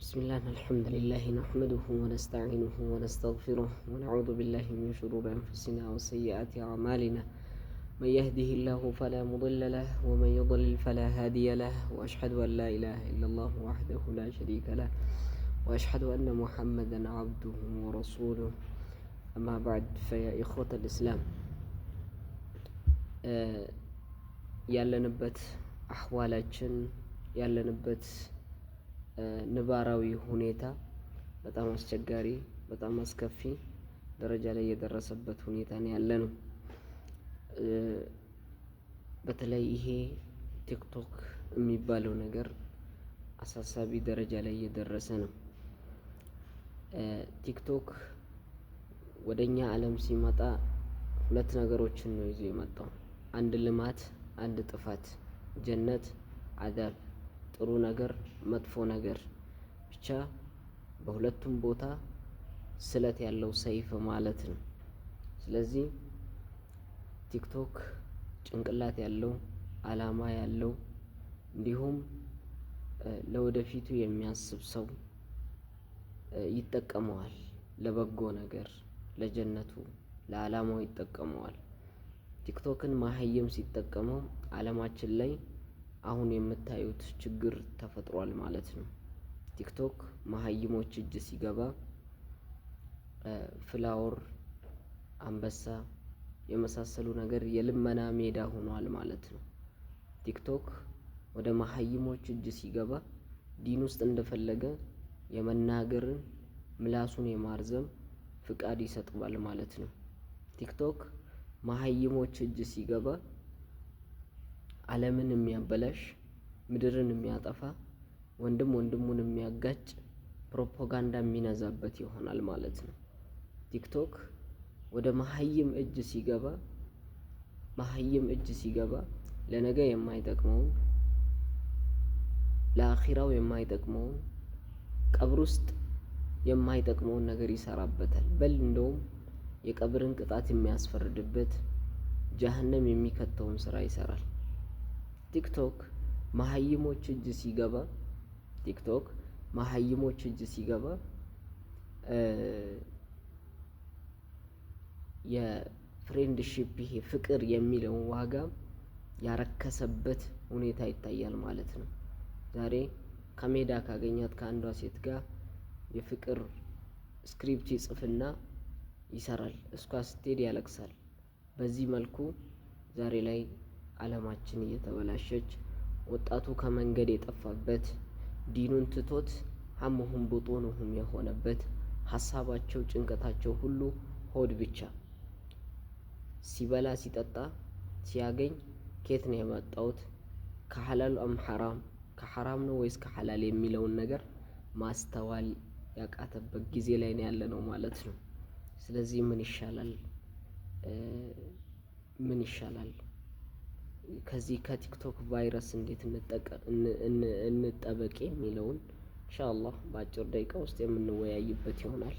بسم الله الحمد لله نحمده ونستعينه ونستغفره ونعوذ بالله من شرور أنفسنا وسيئات أعمالنا. من يهده الله فلا مضل له ومن يضلل فلا هادي له، وأشهد أن لا إله إلا الله وحده لا شريك له، وأشهد أن محمدا عبده ورسوله. أما بعد، فيا إخوة الإسلام، ያለንበት አህዋላችን ያለንበት ነባራዊ ሁኔታ በጣም አስቸጋሪ፣ በጣም አስከፊ ደረጃ ላይ የደረሰበት ሁኔታ ነው ያለነው። በተለይ ይሄ ቲክቶክ የሚባለው ነገር አሳሳቢ ደረጃ ላይ እየደረሰ ነው። ቲክቶክ ወደኛ ዓለም ሲመጣ ሁለት ነገሮችን ነው ይዞ የመጣው። አንድ ልማት፣ አንድ ጥፋት፣ ጀነት፣ አዛብ፣ ጥሩ ነገር፣ መጥፎ ነገር፣ ብቻ በሁለቱም ቦታ ስለት ያለው ሰይፍ ማለት ነው። ስለዚህ ቲክቶክ ጭንቅላት ያለው አላማ ያለው እንዲሁም ለወደፊቱ የሚያስብ ሰው ይጠቀመዋል። ለበጎ ነገር፣ ለጀነቱ፣ ለዓላማው ይጠቀመዋል። ቲክቶክን መሀይም ሲጠቀመው ዓለማችን ላይ አሁን የምታዩት ችግር ተፈጥሯል ማለት ነው። ቲክቶክ መሀይሞች እጅ ሲገባ ፍላወር፣ አንበሳ የመሳሰሉ ነገር የልመና ሜዳ ሆኗል ማለት ነው። ቲክቶክ ወደ መሀይሞች እጅ ሲገባ ዲን ውስጥ እንደፈለገ የመናገርን ምላሱን የማርዘም ፍቃድ ይሰጥባል ማለት ነው። ቲክቶክ መሀይሞች እጅ ሲገባ ዓለምን የሚያበላሽ፣ ምድርን የሚያጠፋ፣ ወንድም ወንድሙን የሚያጋጭ ፕሮፓጋንዳ የሚነዛበት ይሆናል ማለት ነው። ቲክቶክ ወደ መሀይም እጅ ሲገባ ለነገ የማይጠቅመውን፣ ለአኺራው የማይጠቅመውን፣ ቀብር ውስጥ የማይጠቅመውን ነገር ይሰራበታል። በል እንደውም የቀብርን ቅጣት የሚያስፈርድበት፣ ጀሀነም የሚከተውን ስራ ይሰራል። ቲክቶክ መሀይሞች እጅ ሲገባ የፍሬንድሺፕ ይሄ ፍቅር የሚለውን ዋጋ ያረከሰበት ሁኔታ ይታያል ማለት ነው። ዛሬ ከሜዳ ካገኛት ከአንዷ ሴት ጋር የፍቅር ስክሪፕት ይጽፍና ይሰራል። እሷ ስትሄድ ያለቅሳል። በዚህ መልኩ ዛሬ ላይ ዓለማችን እየተበላሸች፣ ወጣቱ ከመንገድ የጠፋበት፣ ዲኑን ትቶት ሀሙሁም ቡጡኑሁም የሆነበት፣ ሀሳባቸው ጭንቀታቸው ሁሉ ሆድ ብቻ፣ ሲበላ ሲጠጣ ሲያገኝ ከየት ነው የመጣሁት፣ ከሐላል አም ሐራም፣ ከሐራም ነው ወይስ ከሐላል የሚለውን ነገር ማስተዋል ያቃተበት ጊዜ ላይ ነው ያለነው ማለት ነው። ስለዚህ ምን ይሻላል? ከዚህ ከቲክቶክ ቫይረስ እንዴት እንጠበቅ የሚለውን ኢንሻአላህ በአጭር ደቂቃ ውስጥ የምንወያይበት ይሆናል።